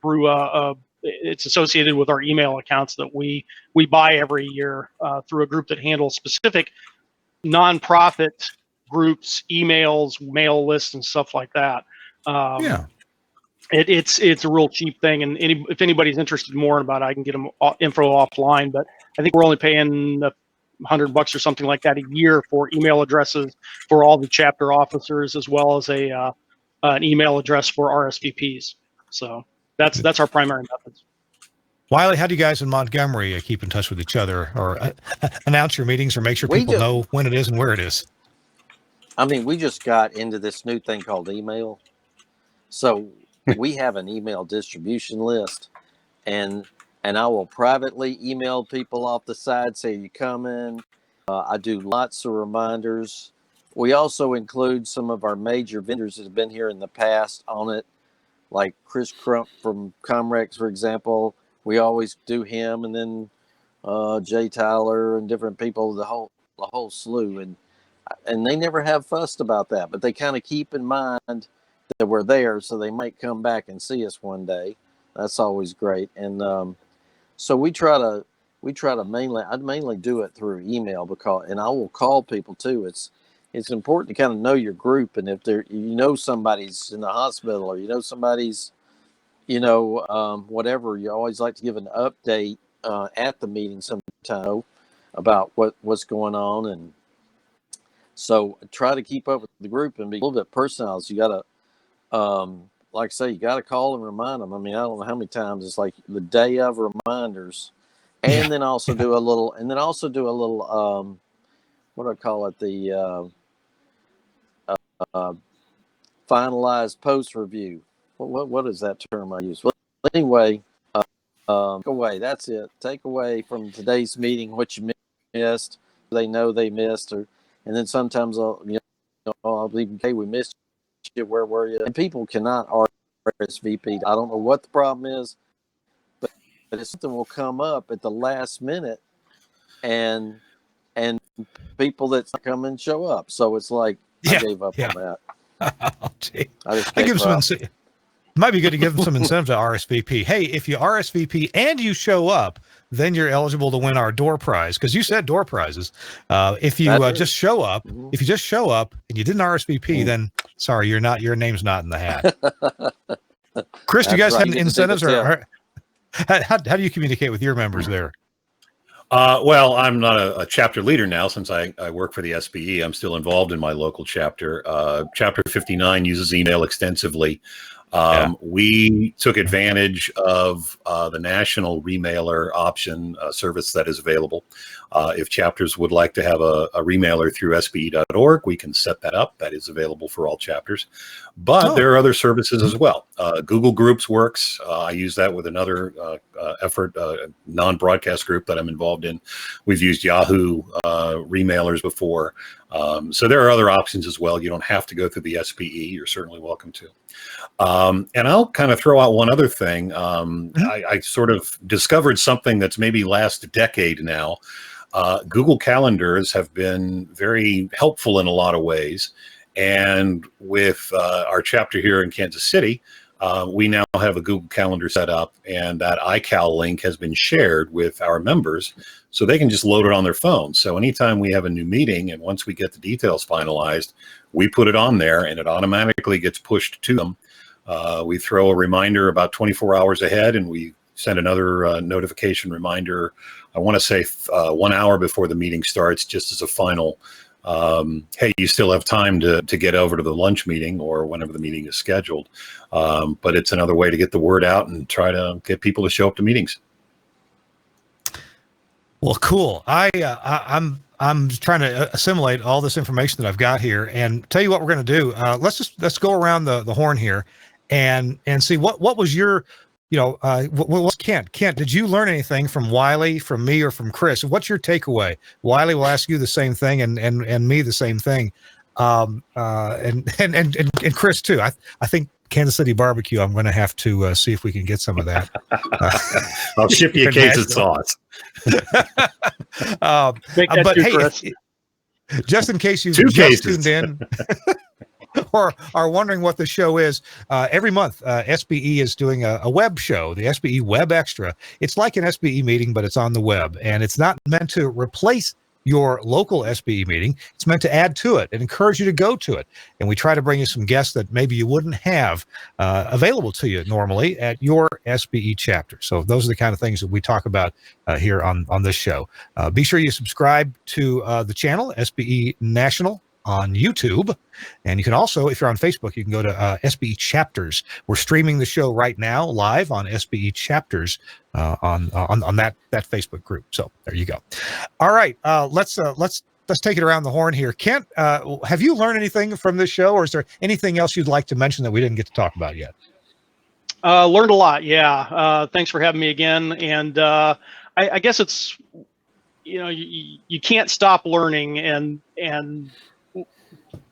S3: through it's associated with our email accounts that we buy every year through a group that handles specific nonprofit groups, emails, mail lists, and stuff like that. It's a real cheap thing, and if anybody's interested more about it, I can get them info offline. But I think we're only paying $100 or something like that a year for email addresses for all the chapter officers, as well as an email address for RSVPs. So that's our primary methods.
S1: Wiley, how do you guys in Montgomery keep in touch with each other, or announce your meetings, or make sure people know when it is and where it is?
S4: I mean, we just got into this new thing called email. So we have an email distribution list, and I will privately email people off the side, say, you coming? I do lots of reminders. We also include some of our major vendors that have been here in the past on it, like Chris Crump from Comrex, for example. We always do him, and then Jay Tyler and different people, the whole slew. And they never have fussed about that, but they kind of keep in mind that we're there, so they might come back and see us one day. That's always great. And so we try to mainly do it through email, and I will call people too. It's important to kind of know your group, and if somebody's in the hospital, or somebody's whatever, you always like to give an update at the meeting sometime about what's going on. And so try to keep up with the group and be a little bit personal. So you got to, like I say, you got to call and remind them. I mean, I don't know how many times it's like the day of reminders, and then also do a little, what do I call it? The finalized post review. What is that term I use? Well, anyway, take away. That's it. Take away from today's meeting what you missed. They know they missed, and then sometimes I'll leave. Hey, we missed you. Where were you? And people cannot RSVP. I don't know what the problem is, but something will come up at the last minute, and people that come and show up. So it's like I gave up on that.
S1: Oh, gee. I give them some. It might be good to give them some incentive to RSVP. Hey, if you RSVP and you show up, then you're eligible to win our door prize, because you said door prizes. If you just show up, and you didn't RSVP, then sorry, your name's not in the hat. Chris, do you guys have incentives, or how do you communicate with your members there?
S2: Well, I'm not a chapter leader now since I work for the SBE. I'm still involved in my local chapter. Chapter 59 uses email extensively. We took advantage of the national remailer option service that is available. If chapters would like to have a remailer through SBE.org, we can set that up. That is available for all chapters. But there are other services as well. Google Groups works. I use that with another effort, non-broadcast group that I'm involved in. We've used Yahoo remailers before. So there are other options as well. You don't have to go through the SBE. You're certainly welcome to. And I'll kind of throw out one other thing. I sort of discovered something that's maybe last decade now. Google Calendars have been very helpful in a lot of ways. And with our chapter here in Kansas City, we now have a Google Calendar set up, and that iCal link has been shared with our members so they can just load it on their phone. So anytime we have a new meeting, and once we get the details finalized, we put it on there and it automatically gets pushed to them. We throw a reminder about 24 hours ahead, and we send another notification reminder, I want to say 1 hour before the meeting starts, just as a final, hey, you still have time to get over to the lunch meeting or whenever the meeting is scheduled. But it's another way to get the word out and try to get people to show up to meetings.
S1: Well, cool. I'm trying to assimilate all this information that I've got here, and tell you what we're going to do. Let's go around the horn here, and see what was your, what's Kent? Kent, did you learn anything from Wiely, from me, or from Chris? What's your takeaway? Wiely will ask you the same thing, and me the same thing, and Chris too. I think Kansas City barbecue, I'm going to have to see if we can get some of that.
S2: I'll ship you a case of sauce.
S3: But hey,
S1: just in case you've just tuned in or are wondering what the show is, every month SBE is doing a web show, the SBE WEBxtra. It's like an SBE meeting, but it's on the web, and it's not meant to replace your local SBE meeting. It's meant to add to it and encourage you to go to it. And we try to bring you some guests that maybe you wouldn't have available to you normally at your SBE chapter. So those are the kind of things that we talk about here on this show. Be sure you subscribe to the channel, SBE National, on YouTube. And you can also, if you're on Facebook, you can go to SBE Chapters. We're streaming the show right now live on SBE Chapters on that Facebook group. So there you go. All right, let's take it around the horn here. Kent, have you learned anything from this show, or is there anything else you'd like to mention that we didn't get to talk about yet?
S3: Learned a lot. Yeah. Thanks for having me again. And I guess it's, you can't stop learning, and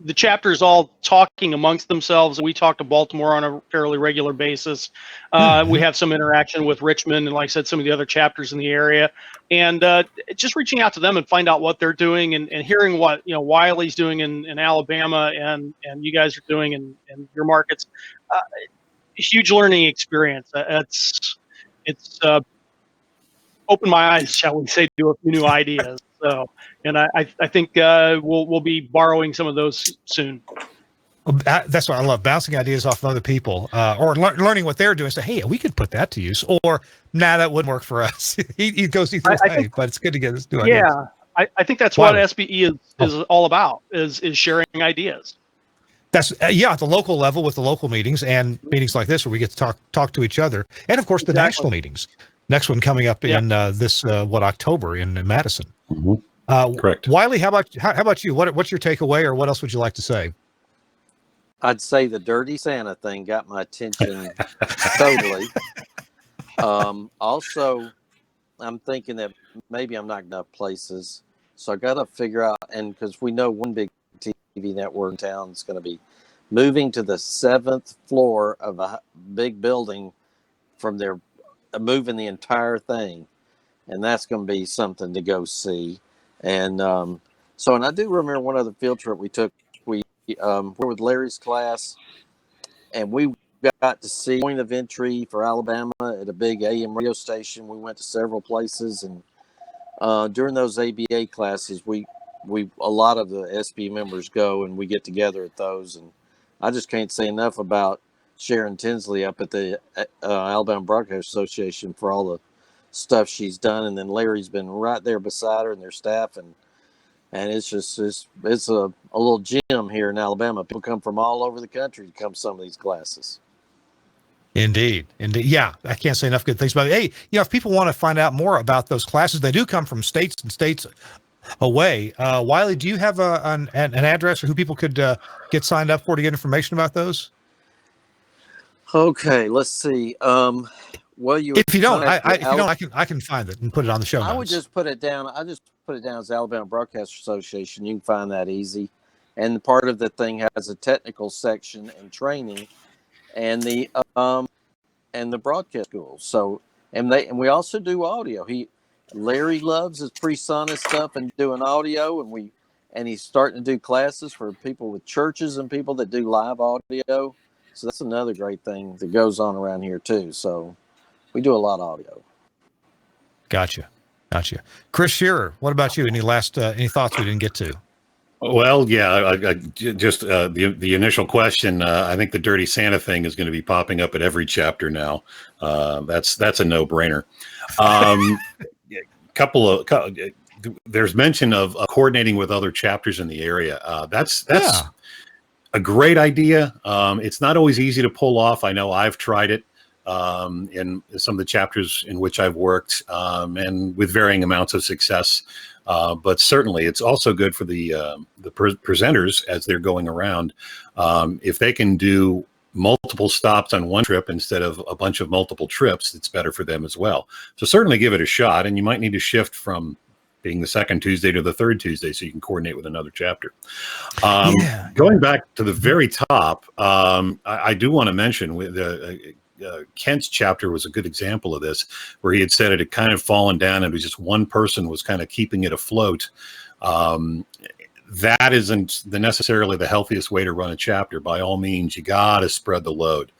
S3: the chapters all talking amongst themselves. We talk to Baltimore on a fairly regular basis. We have some interaction with Richmond and, like I said, some of the other chapters in the area, and just reaching out to them and find out what they're doing, and hearing what Wily's doing in Alabama and you guys are doing in your markets. Huge learning experience. It's opened my eyes, shall we say, to a few new ideas. So, and I think we'll be borrowing some of those soon.
S1: Well, that's what I love, bouncing ideas off of other people, or learning what they're doing. Say, hey, we could put that to use, or nah, that wouldn't work for us. he goes either way, but it's good to get us new ideas.
S3: Yeah, I think that's what SBE is all about, is sharing ideas.
S1: That's at the local level with the local meetings and meetings like this where we get to talk to each other, and of course the national meetings. Next one coming up in this October in Madison.
S2: Mm-hmm. Correct.
S1: Wiely, how about you? What's your takeaway, or what else would you like to say?
S4: I'd say the Dirty Santa thing got my attention totally. Also, I'm thinking that maybe I'm not enough places, so I got to figure out, and because we know one big TV network in town is going to be moving to the 7th floor of a big building from their moving the entire thing, and that's going to be something to go see. And and I do remember one other field trip we took. We were with Larry's class, and we got to see point of entry for Alabama at a big AM radio station. We went to several places, and during those ABA classes, we a lot of the SB members go, and we get together at those. And I just can't say enough about Sharon Tinsley up at the Alabama Broadcast Association for all the stuff she's done, and then Larry's been right there beside her and their staff, and it's a little gym here in Alabama. People come from all over the country to come to some of these classes.
S1: Indeed. Yeah, I can't say enough good things about it. Hey, if people want to find out more about those classes, they do come from states and states away. Wiely, do you have an address for who people could get signed up for to get information about those?
S4: Okay, let's see. Well,
S1: if you don't, I can find it and put it on the show notes.
S4: I would just put it down. I just put it down as Alabama Broadcasters Association. You can find that easy. And part of the thing has a technical section and training, and the broadcast school. So and we also do audio. Larry loves his pre-Sonic stuff and doing audio, and he's starting to do classes for people with churches and people that do live audio. So that's another great thing that goes on around here too. So we do a lot of audio. Gotcha.
S1: Chris Shearer, what about you? Any thoughts we didn't get to?
S2: Well, yeah, I just the initial question. I think the Dirty Santa thing is going to be popping up at every chapter now. That's a no-brainer. There's mention of coordinating with other chapters in the area. That's a great idea. It's not always easy to pull off. I know I've tried it in some of the chapters in which I've worked, and with varying amounts of success. But certainly, it's also good for the presenters as they're going around. If they can do multiple stops on one trip instead of a bunch of multiple trips, it's better for them as well. So certainly give it a shot, and you might need to shift from being the second Tuesday to the third Tuesday so you can coordinate with another chapter. Going back to the very top, I do want to mention with Kent's chapter was a good example of this, where he had said it had kind of fallen down and it was just one person was kind of keeping it afloat. That isn't necessarily the healthiest way to run a chapter. By all means, you got to spread the load.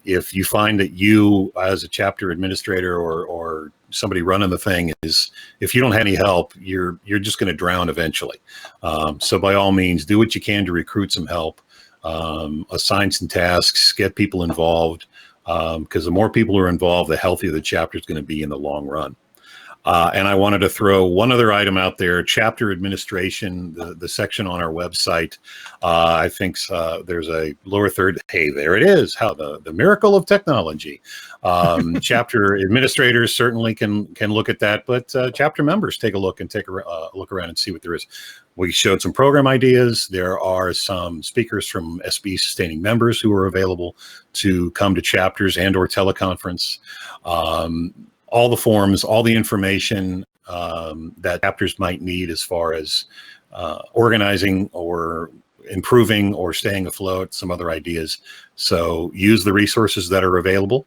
S2: If you find that you, as a chapter administrator or somebody running the thing, if you don't have any help, you're just going to drown eventually. So by all means, do what you can to recruit some help. Assign some tasks, get people involved, because the more people are involved, the healthier the chapter is going to be in the long run. And I wanted to throw one other item out there: chapter administration, the section on our website. I think there's a lower third. Hey, there it is. How the miracle of technology. Chapter administrators certainly can look at that, but chapter members take a look and take a look around and see what there is. We showed some program ideas. There are some speakers from SBE sustaining members who are available to come to chapters and or teleconference. All the forms, all the information that chapters might need as far as organizing or improving or staying afloat, some other ideas. So use the resources that are available.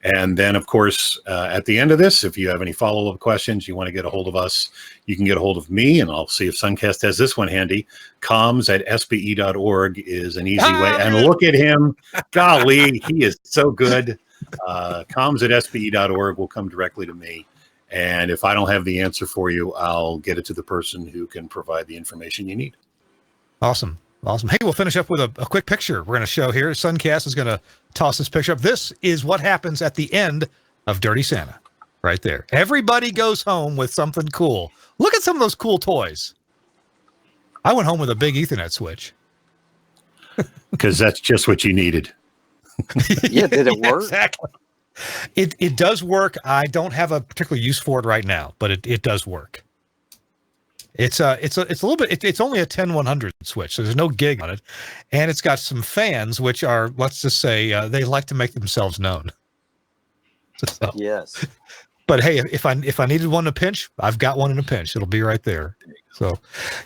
S2: And then, of course, at the end of this, if you have any follow-up questions, you want to get a hold of us, you can get a hold of me, and I'll see if Suncast has this one handy. comms@sbe.org is an easy way. And look at him. Golly, he is so good. comms@sbe.org will come directly to me. And if I don't have the answer for you, I'll get it to the person who can provide the information you need.
S1: Awesome. Hey, we'll finish up with a quick picture we're going to show here. Suncast is going to toss this picture up. This is what happens at the end of Dirty Santa, right there. Everybody goes home with something cool. Look at some of those cool toys. I went home with a big Ethernet switch.
S2: Because that's just what you needed.
S4: Yeah, did it work?
S1: Exactly. It does work. I don't have a particular use for it right now, but it does work. It's a little bit. It's only a 10100 switch, so there's no gig on it, and it's got some fans, which are, let's just say, they like to make themselves known. So,
S4: yes.
S1: But hey, if I needed one in a pinch, I've got one in a pinch. It'll be right there. So,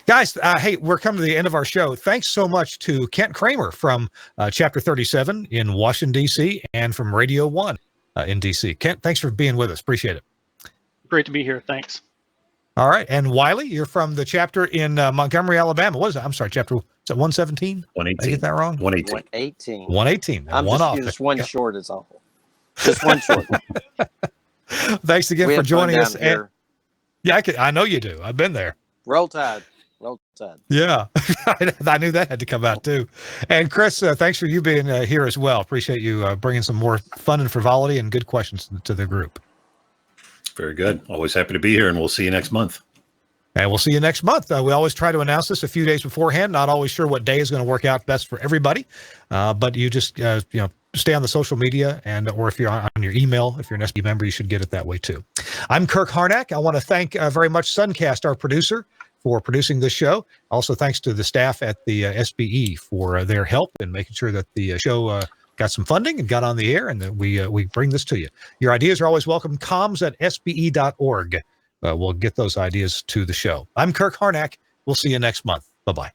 S1: guys, hey, we're coming to the end of our show. Thanks so much to Kent Kramer from Chapter 37 in Washington, D.C., and from Radio 1 in D.C. Kent, thanks for being with us. Appreciate it.
S3: Great to be here. Thanks.
S1: All right. And Wiely, you're from the chapter in Montgomery, Alabama. What is it? I'm sorry, chapter, is it 117?
S2: 118.
S1: Did I get that wrong?
S2: 118.
S1: 118.
S4: I'm
S1: one off.
S4: just one short is all. Just one short.
S1: Thanks again for joining us.
S4: And,
S1: yeah, I know you do. I've been there.
S4: Roll Tide. Roll Tide.
S1: Yeah. I knew that had to come out too. And Chris, thanks for you being here as well. Appreciate you bringing some more fun and frivolity and good questions to the group.
S2: Very good. Always happy to be here, and we'll see you next month.
S1: And we'll see you next month. We always try to announce this a few days beforehand. Not always sure what day is going to work out best for everybody, but you just stay on the social media, or if you're on your email, if you're an SBE member, you should get it that way too. I'm Kirk Harnack. I want to thank very much Suncast, our producer, for producing this show. Also, thanks to the staff at the SBE for their help in making sure that the show got some funding and got on the air, and that we bring this to you. Your ideas are always welcome. comms@sbe.org. We'll get those ideas to the show. I'm Kirk Harnack. We'll see you next month. Bye-bye.